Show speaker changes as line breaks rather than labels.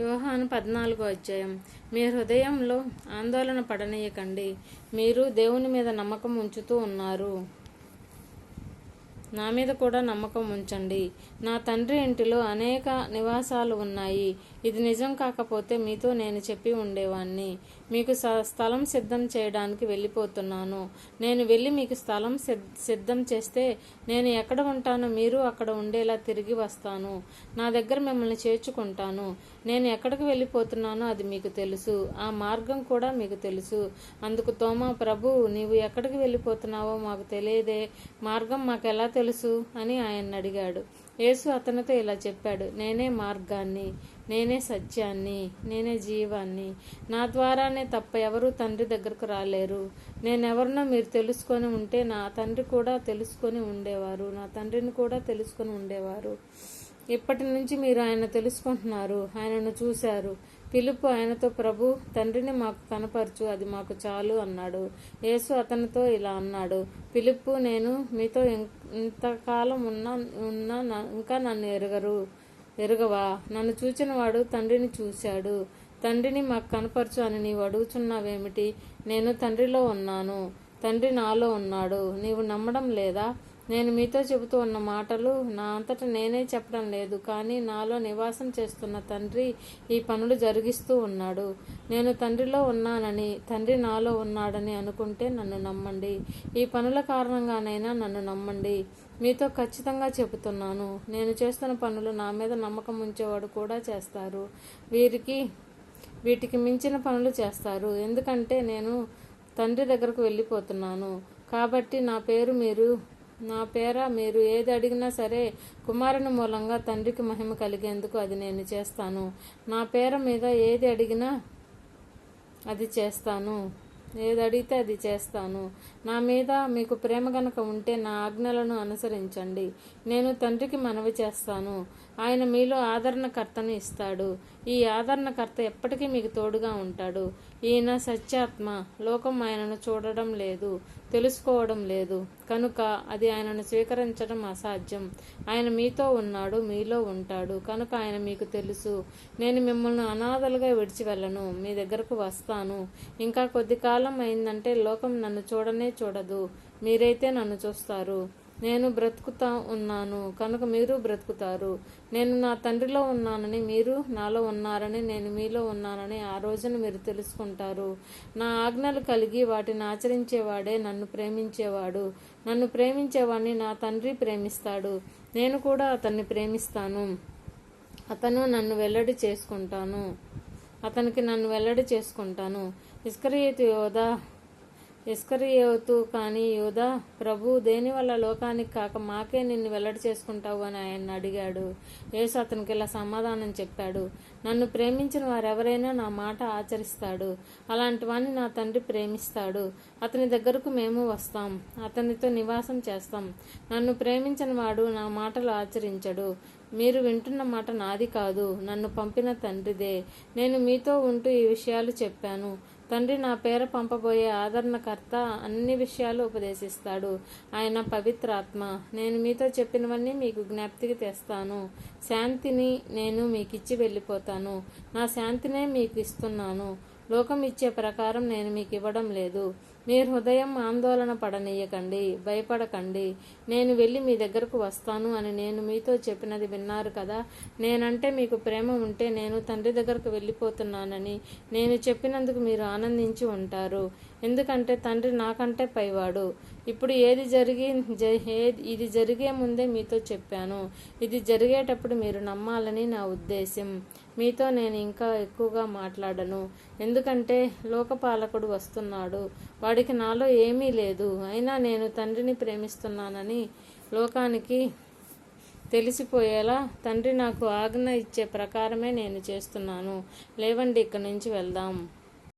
యోహాను 14వ అధ్యాయం. మీ హృదయంలో ఆందోళన పడనీయకండి. మీరు దేవుని మీద నమ్మకం ఉంచుతూ ఉన్నారు, నా మీద కూడా నమ్మకం ఉంచండి. నా తండ్రి ఇంటిలో అనేక నివాసాలు ఉన్నాయి. ఇది నిజం కాకపోతే మీతో నేను చెప్పి ఉండేవాణ్ణి. మీకు స్థలం సిద్ధం చేయడానికి వెళ్ళిపోతున్నాను. నేను వెళ్ళి మీకు స్థలం సిద్ధం చేస్తే నేను ఎక్కడ ఉంటానో మీరు అక్కడ ఉండేలా తిరిగి వస్తాను. నా దగ్గర మిమ్మల్ని చేర్చుకుంటాను. నేను ఎక్కడికి వెళ్ళిపోతున్నానో అది మీకు తెలుసు, ఆ మార్గం కూడా మీకు తెలుసు. అందుకు తోమా, ప్రభు, నీవు ఎక్కడికి వెళ్ళిపోతున్నావో మాకు తెలియదే, మార్గం మాకెలా తెలుసు అని ఆయన అడిగాడు. యేసు అతనితో ఇలా చెప్పాడు, నేనే మార్గాన్ని, నేనే సత్యాన్ని, నేనే జీవాన్ని. నా ద్వారానే తప్ప ఎవరూ తండ్రి దగ్గరకు రాలేరు. నేనెవరినో మీరు తెలుసుకొని ఉంటే నా తండ్రి కూడా తెలుసుకొని ఉండేవారు, నా తండ్రిని కూడా తెలుసుకొని ఉండేవారు. ఇప్పటి నుంచి మీరు ఆయన తెలుసుకుంటున్నారు, ఆయనను చూశారు. ఫిలిప్పు ఆయనతో, ప్రభు, తండ్రిని మాకు కనపరచు, అది మాకు చాలు అన్నాడు. యేసు అతనితో ఇలా అన్నాడు, ఫిలిప్పు, నేను మీతో ఇంతకాలం ఉన్నా ఇంకా నన్ను ఎరుగవా? నన్ను చూచిన వాడు తండ్రిని చూశాడు. తండ్రిని మాకు కనపరచు అని నీవు అడుగుచున్నావేమిటి? నేను తండ్రిలో ఉన్నాను, తండ్రి నాలో ఉన్నాడు. నీవు నమ్మడం లేదా? నేను మీతో చెబుతూ ఉన్న మాటలు నా అంతటా నేనే చెప్పడం లేదు, కానీ నాలో నివాసం చేస్తున్న తండ్రి ఈ పనులు జరిగిస్తూ ఉన్నాడు. నేను తండ్రిలో ఉన్నానని, తండ్రి నాలో ఉన్నాడని అనుకుంటే నన్ను నమ్మండి. ఈ పనుల కారణంగానైనా నన్ను నమ్మండి. మీతో ఖచ్చితంగా చెబుతున్నాను, నేను చేస్తున్న పనులు నా మీద నమ్మకం ఉంచేవాడు కూడా చేస్తారు. వీటికి మించిన పనులు చేస్తారు, ఎందుకంటే నేను తండ్రి దగ్గరకు వెళ్ళిపోతున్నాను. కాబట్టి నా పేర మీరు ఏది అడిగినా సరే కుమారుని మూలంగా తండ్రికి మహిమ కలిగేందుకు అది నేను చేస్తాను. నా పేర మీద ఏది అడిగినా అది చేస్తాను, ఏది అడిగితే అది చేస్తాను. నా మీద మీకు ప్రేమ గనక ఉంటే నా ఆజ్ఞలను అనుసరించండి. నేను తండ్రికి మనవి చేస్తాను, ఆయన మీలో ఆదరణకర్తని ఇస్తాడు. ఈ ఆదరణకర్త ఎప్పటికీ మీకు తోడుగా ఉంటాడు. ఈయన సత్యాత్మ. లోకం ఆయనను చూడడం లేదు, తెలుసుకోవడం లేదు, కనుక అది ఆయనను స్వీకరించడం అసాధ్యం. ఆయన మీతో ఉన్నాడు, మీలో ఉంటాడు, కనుక ఆయన మీకు తెలుసు. నేను మిమ్మల్ని అనాథలుగా విడిచి వెళ్ళను, మీ దగ్గరకు వస్తాను. ఇంకా కొద్ది కాలం అయిందంటే లోకం నన్ను చూడదు, మీరైతే నన్ను చూస్తారు. నేను బ్రతుకుతా ఉన్నాను కనుక మీరు బ్రతుకుతారు. నేను నా తండ్రిలో ఉన్నానని, మీరు నాలో ఉన్నారని, నేను మీలో ఉన్నానని ఆ రోజున మీరు తెలుసుకుంటారు. నా ఆజ్ఞలు కలిగి వాటిని ఆచరించేవాడే నన్ను ప్రేమించేవాడు. నన్ను ప్రేమించేవాడిని నా తండ్రి ప్రేమిస్తాడు. నేను కూడా అతన్ని ప్రేమిస్తాను. అతనికి నన్ను వెల్లడి చేసుకుంటాను. ఇస్కరియోతు కాని యూదా, ప్రభు, దేనివల్ల లోకానికి కాక మాకే నిన్ను వెల్లడి చేసుకుంటావు అని ఆయన అడిగాడు. యేసు అతనికి ఇలా సమాధానం చెప్పాడు, నన్ను ప్రేమించిన వారెవరైనా నా మాట ఆచరిస్తాడు. అలాంటి వాణ్ణి నా తండ్రి ప్రేమిస్తాడు. అతని దగ్గరకు మేము వస్తాం, అతనితో నివాసం చేస్తాం. నన్ను ప్రేమించిన వాడు నా మాటలు ఆచరించడు. మీరు వింటున్న మాట నాది కాదు, నన్ను పంపిన తండ్రిదే. నేను మీతో ఉంటూ ఈ విషయాలు చెప్పాను. తండ్రి నా పేర పంపబోయే ఆదరణకర్త అన్ని విషయాలు ఉపదేశిస్తాడు. ఆయన పవిత్రాత్మ. నేను మీతో చెప్పినవన్నీ మీకు జ్ఞాప్తికి తెస్తాను. శాంతిని నేను మీకు ఇచ్చి వెళ్ళిపోతాను. నా శాంతినే మీకు ఇస్తున్నాను. లోకం ఇచ్చే ప్రకారం నేను మీకు ఇవ్వడం లేదు. మీ హృదయం ఆందోళన పడనీయకండి, భయపడకండి. నేను వెళ్ళి మీ దగ్గరకు వస్తాను అని నేను మీతో చెప్పినది విన్నారు కదా. నేనంటే మీకు ప్రేమ ఉంటే నేను తండ్రి దగ్గరకు వెళ్ళిపోతున్నానని నేను చెప్పినందుకు మీరు ఆనందించి ఉంటారు, ఎందుకంటే తండ్రి నాకంటే పైవాడు. ఇప్పుడు ఇది జరిగే ముందే మీతో చెప్పాను. ఇది జరిగేటప్పుడు మీరు నమ్మాలని నా ఉద్దేశం. మీతో నేను ఇంకా ఎక్కువగా మాట్లాడను, ఎందుకంటే లోకపాలకుడు వస్తున్నాడు. వాడికి నాలో ఏమీ లేదు, అయినా నేను తండ్రిని ప్రేమిస్తున్నానని లోకానికి తెలిసిపోయేలా తండ్రి నాకు ఆజ్ఞ ఇచ్చే ప్రకారమే నేను చేస్తున్నాను. లేవండి, ఇక్కడి నుంచి వెళ్దాం.